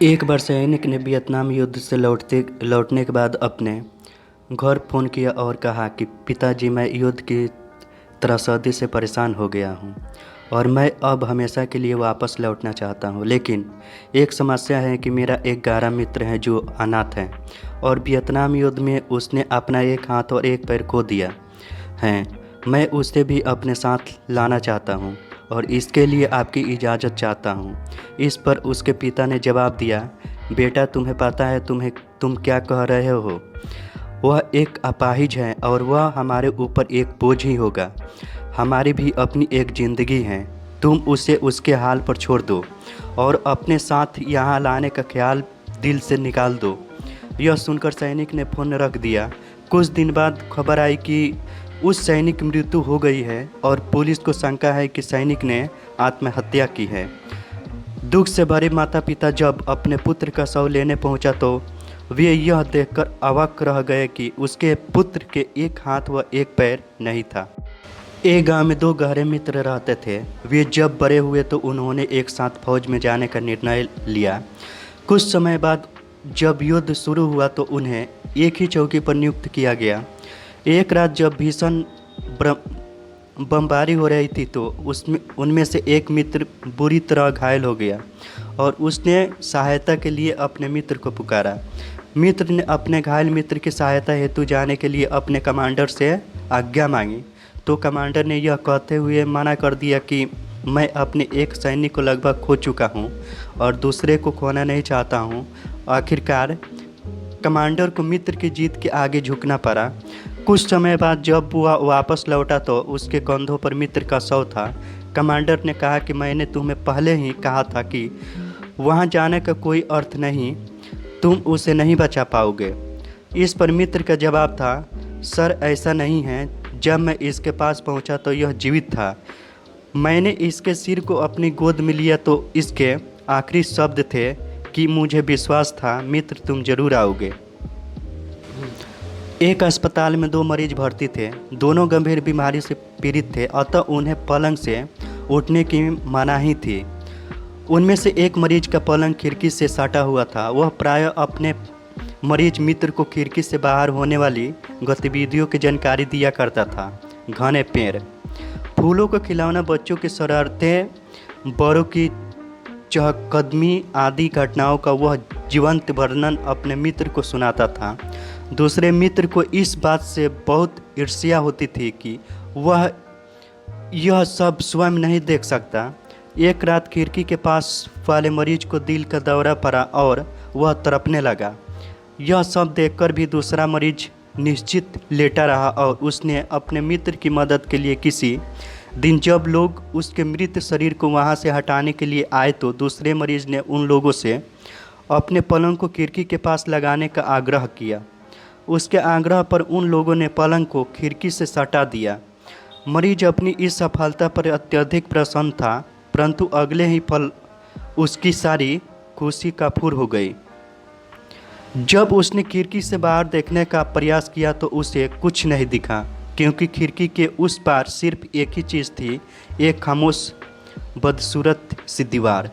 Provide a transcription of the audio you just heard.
एक बार सैनिक ने वियतनाम युद्ध से लौटने के बाद अपने घर फ़ोन किया और कहा कि पिताजी, मैं युद्ध की त्रासदी से परेशान हो गया हूँ और मैं अब हमेशा के लिए वापस लौटना चाहता हूँ। लेकिन एक समस्या है कि मेरा एक गहरा मित्र है जो अनाथ है और वियतनाम युद्ध में उसने अपना एक हाथ और एक पैर खो दिया है। मैं उसे भी अपने साथ लाना चाहता हूँ और इसके लिए आपकी इजाज़त चाहता हूँ। इस पर उसके पिता ने जवाब दिया, बेटा, तुम्हें पता है तुम क्या कह रहे हो? वह एक अपाहिज है और वह हमारे ऊपर एक बोझ ही होगा। हमारी भी अपनी एक ज़िंदगी है। तुम उसे उसके हाल पर छोड़ दो और अपने साथ यहाँ लाने का ख्याल दिल से निकाल दो। यह सुनकर सैनिक ने फ़ोन रख दिया। कुछ दिन बाद खबर आई कि उस सैनिक की मृत्यु हो गई है और पुलिस को शंका है कि सैनिक ने आत्महत्या की है। दुख से भरे माता पिता जब अपने पुत्र का शव लेने पहुंचा तो वे यह देखकर अवाक रह गए कि उसके पुत्र के एक हाथ व एक पैर नहीं था। एक गांव में दो गहरे मित्र रहते थे। वे जब बड़े हुए तो उन्होंने एक साथ फौज में जाने का निर्णय लिया। कुछ समय बाद जब युद्ध शुरू हुआ तो उन्हें एक ही चौकी पर नियुक्त किया गया। एक रात जब भीषण बमबारी हो रही थी तो उनमें से एक मित्र बुरी तरह घायल हो गया और उसने सहायता के लिए अपने मित्र को पुकारा। मित्र ने अपने घायल मित्र की सहायता हेतु जाने के लिए अपने कमांडर से आज्ञा मांगी तो कमांडर ने यह कहते हुए मना कर दिया कि मैं अपने एक सैनिक को लगभग खो चुका हूँ और दूसरे को खोना नहीं चाहता हूँ। आखिरकार कमांडर को मित्र की जीत के आगे झुकना पड़ा। कुछ समय बाद जब वह वापस लौटा तो उसके कंधों पर मित्र का शव था। कमांडर ने कहा कि मैंने तुम्हें पहले ही कहा था कि वहां जाने का कोई अर्थ नहीं, तुम उसे नहीं बचा पाओगे। इस पर मित्र का जवाब था, सर, ऐसा नहीं है। जब मैं इसके पास पहुंचा तो यह जीवित था। मैंने इसके सिर को अपनी गोद में लिया तो इसके आखिरी शब्द थे कि मुझे विश्वास था, मित्र, तुम जरूर आओगे। एक अस्पताल में दो मरीज भर्ती थे। दोनों गंभीर बीमारी से पीड़ित थे, अतः उन्हें पलंग से उठने की मनाही थी। उनमें से एक मरीज का पलंग खिड़की से सटा हुआ था। वह प्रायः अपने मरीज मित्र को खिड़की से बाहर होने वाली गतिविधियों की जानकारी दिया करता था। घने पेड़, फूलों को खिलौना, बच्चों की शरारतें, बड़ों की चहकदमी आदि घटनाओं का वह जीवंत वर्णन अपने मित्र को सुनाता था। दूसरे मित्र को इस बात से बहुत ईर्ष्या होती थी कि वह यह सब स्वयं नहीं देख सकता। एक रात खिड़की के पास वाले मरीज को दिल का दौरा पड़ा और वह तड़पने लगा। यह सब देखकर भी दूसरा मरीज निश्चित लेटा रहा और उसने अपने मित्र की मदद के लिए किसी दिन जब लोग उसके मृत शरीर को वहां से हटाने के लिए आए तो दूसरे मरीज ने उन लोगों से अपने पलंग को खिड़की के पास लगाने का आग्रह किया। उसके आग्रह पर उन लोगों ने पलंग को खिड़की से सटा दिया। मरीज अपनी इस सफलता पर अत्यधिक प्रसन्न था, परंतु अगले ही पल उसकी सारी खुशी काफूर हो गई। जब उसने खिड़की से बाहर देखने का प्रयास किया तो उसे कुछ नहीं दिखा, क्योंकि खिड़की के उस पार सिर्फ एक ही चीज़ थी, एक खामोश बदसूरत सी दीवार।